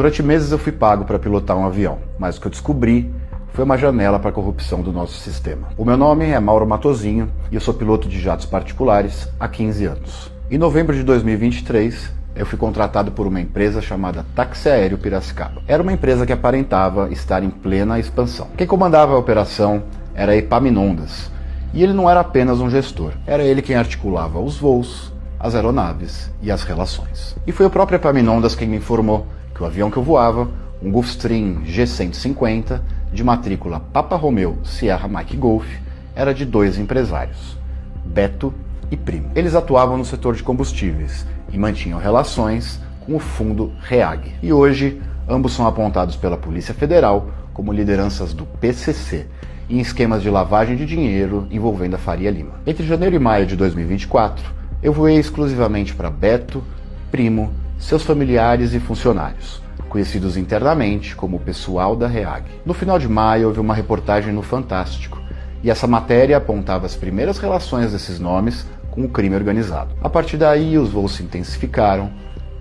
Durante meses eu fui pago para pilotar um avião, mas o que eu descobri foi uma janela para a corrupção do nosso sistema. O meu nome é Mauro Matosinho e eu sou piloto de jatos particulares há 15 anos. Em novembro de 2023, eu fui contratado por uma empresa chamada Táxi Aéreo Piracicaba. Era uma empresa que aparentava estar em plena expansão. Quem comandava a operação era Epaminondas, e ele não era apenas um gestor, era ele quem articulava os voos, as aeronaves e as relações. E foi o próprio Epaminondas quem me informou que o avião que eu voava, um Gulfstream G150, de matrícula Papa Romeo Sierra Mike Golf, era de dois empresários, Beto e Primo. Eles atuavam no setor de combustíveis e mantinham relações com o fundo REAG. E hoje, ambos são apontados pela Polícia Federal como lideranças do PCC, em esquemas de lavagem de dinheiro envolvendo a Faria Lima. Entre janeiro e maio de 2024, eu voei exclusivamente para Beto, Primo, seus familiares e funcionários, conhecidos internamente como o pessoal da REAG. No final de maio, houve uma reportagem no Fantástico, e essa matéria apontava as primeiras relações desses nomes com o crime organizado. A partir daí, os voos se intensificaram,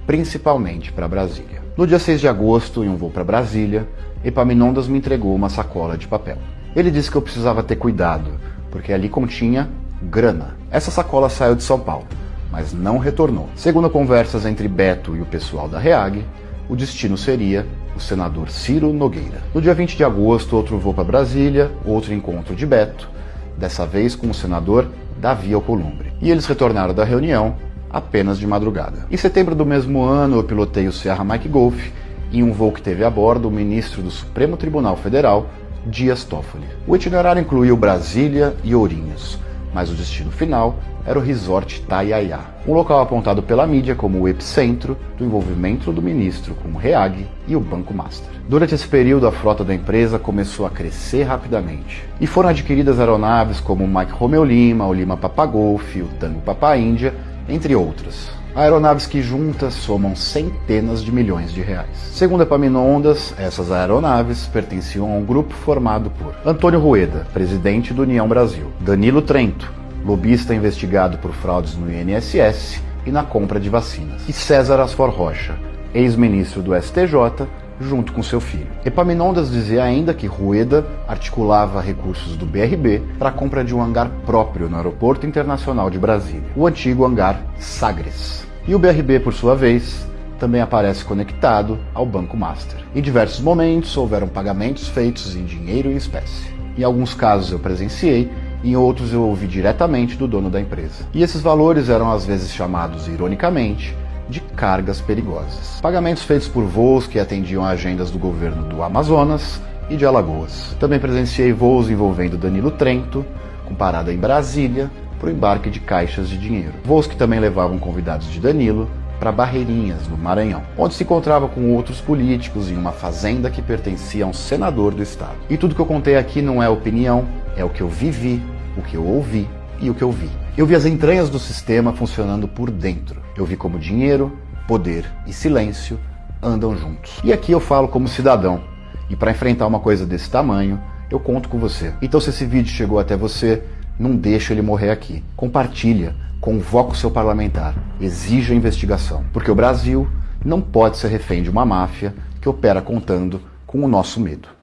principalmente para Brasília. No dia 6 de agosto, em um voo para Brasília, Epaminondas me entregou uma sacola de papel. Ele disse que eu precisava ter cuidado, porque ali continha grana. Essa sacola saiu de São Paulo, mas não retornou. Segundo conversas entre Beto e o pessoal da REAG, o destino seria o senador Ciro Nogueira. No dia 20 de agosto, outro voo para Brasília, outro encontro de Beto, dessa vez com o senador Davi Alcolumbre. E eles retornaram da reunião apenas de madrugada. Em setembro do mesmo ano, eu pilotei o Sierra Mike Golf em um voo que teve a bordo o ministro do Supremo Tribunal Federal, Dias Toffoli. O itinerário incluiu Brasília e Ourinhos, mas o destino final era o Resort Taiaiá, um local apontado pela mídia como o epicentro do envolvimento do ministro com o REAG e o Banco Master. Durante esse período, a frota da empresa começou a crescer rapidamente, e foram adquiridas aeronaves como o Mike Romeo Lima, o Lima Papa Golf, o Tango Papa Índia, entre outras. Aeronaves que juntas somam centenas de milhões de reais. Segundo Epaminondas, essas aeronaves pertenciam a um grupo formado por Antônio Rueda, presidente do União Brasil, Danilo Trento, lobista investigado por fraudes no INSS e na compra de vacinas, e César Asfor Rocha, ex-ministro do STJ, junto com seu filho. Epaminondas dizia ainda que Rueda articulava recursos do BRB para a compra de um hangar próprio no Aeroporto Internacional de Brasília, o antigo hangar Sagres. E o BRB, por sua vez, também aparece conectado ao Banco Master. Em diversos momentos houveram pagamentos feitos em dinheiro e espécie. Em alguns casos eu presenciei, em outros eu ouvi diretamente do dono da empresa. E esses valores eram às vezes chamados, ironicamente, de cargas perigosas. Pagamentos feitos por voos que atendiam agendas do governo do Amazonas e de Alagoas. Também presenciei voos envolvendo Danilo Trento, com parada em Brasília, para o embarque de caixas de dinheiro. Voos que também levavam convidados de Danilo para Barreirinhas, no Maranhão, onde se encontrava com outros políticos em uma fazenda que pertencia a um senador do estado. E tudo que eu contei aqui não é opinião, é o que eu vivi, o que eu ouvi e o que eu vi. Eu vi as entranhas do sistema funcionando por dentro. Eu vi como dinheiro, poder e silêncio andam juntos. E aqui eu falo como cidadão. E para enfrentar uma coisa desse tamanho, eu conto com você. Então se esse vídeo chegou até você, não deixa ele morrer aqui. Compartilha, convoca o seu parlamentar, exija investigação. Porque o Brasil não pode ser refém de uma máfia que opera contando com o nosso medo.